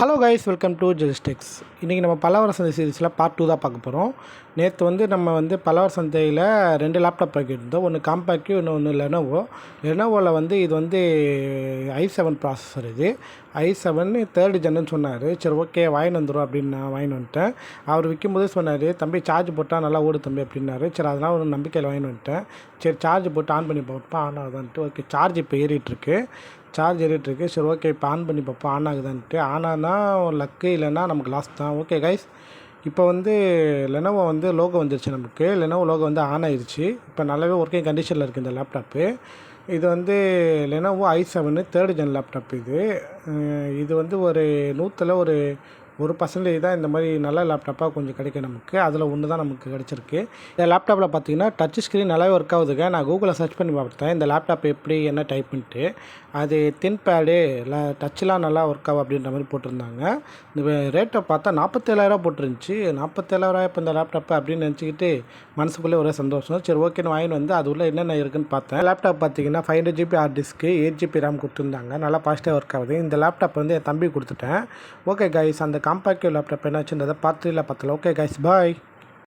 Hello guys, welcome to ஜெலிஸ்டெக்ஸ். இன்றைக்கி நம்ம பல்லவர் சந்தை சீரிஸில் பார்ட் 2 தான் பார்க்க போகிறோம். நேற்று நம்ம பல்லவர் சந்தையில் 2 லேப்டாப் பார்க்கிருந்தோம். ஒன்று காம்பேக்ட், இன்னொன்று லெனோவோவில் இது i7 ப்ராசஸர். இது i7 3rd ஜென்னு சொன்னார். சரி, ஓகே வாங்கிட்டு வந்துடும் அப்படின்னு நான் வாங்கிட்டு வந்துட்டேன். அவர் விற்கும்போது சொன்னார், தம்பி சார்ஜ் போட்டால் நல்லா ஓடு தம்பி அப்படின்னாரு. சரி, அதனால் ஒரு நம்பிக்கையில் வாங்கிட்டு வந்துட்டேன். சரி, சார்ஜ் போட்டு ஆன் பண்ணி பார்ப்போம், ஆன் ஆகுதான்ட்டு. ஓகே, சார்ஜ் இப்போ ஏறிட்டுருக்கு. சரி, ஓகே இப்போ ஆன் பண்ணி பார்ப்போம் ஆன் ஆகுதான்ட்டு. ஆனால் லக்கு, இல்லைன்னா நமக்கு லாஸ் தான். ஓகே கைஸ், இப்போ லெனோவோ லோகோ வந்துருச்சு. நமக்கு லெனோவோ லோகோ ஆன் ஆயிடுச்சு. இப்போ நல்லாவே ஒர்க்கிங் கண்டிஷனில் இருக்குது இந்த லேப்டாப்பு. இது Lenovo i7 3rd gen laptop. இது ஒரு 100ல் ஒரு 1% தான் இந்த மாதிரி நல்ல லேப்டாப்பாக கொஞ்சம் கிடைக்கும் நமக்கு. அதில் ஒன்று தான் நமக்கு கிடச்சிருக்கு. இந்த லேப்டாப்பில் பார்த்தீங்கன்னா டச் ஸ்க்ரீன் நல்லாவே ஒர்க் ஆகுதுங்க. நான் கூகுளில் சர்ச் பண்ணி பார்த்தேன் இந்த லேப்டாப் எப்படி என்ன டைப் பண்ணிட்டு. அது தின் பேடு இல்லை, டச்செலாம் நல்லா ஒர்க் ஆகும் அப்படின்ற மாதிரி போட்டிருந்தாங்க. இந்த ரேட்டை பார்த்தா 47,000 போட்டிருந்துச்சி. 47,000 இப்போ இந்த லேப்டாப்பு அப்படின்னு நினச்சிக்கிட்டு மனசுக்குள்ளே ஒரே சந்தோஷம். சரி, ஓகேன்னு வாங்கிட்டு அது உள்ள என்னென்ன இருக்குதுன்னு பார்த்தேன். லேப்டாப் பார்த்தீங்கன்னா 500 GB ஹார்ட் டிஸ்க்கு, 8 GB RAM கொடுத்துருந்தாங்க. நல்லா பாசிட்டிவாக ஒர்க் ஆகுது. இந்த லேப்டாப் என் தம்பி கொடுத்துட்டேன். ஓகே கைஸ், அந்த காம்பேக்ட் லேப்டாப் என்னாச்சுன்றதை பார்த்து இல்லை பார்த்தல. ஓகே கைஸ், பாய்.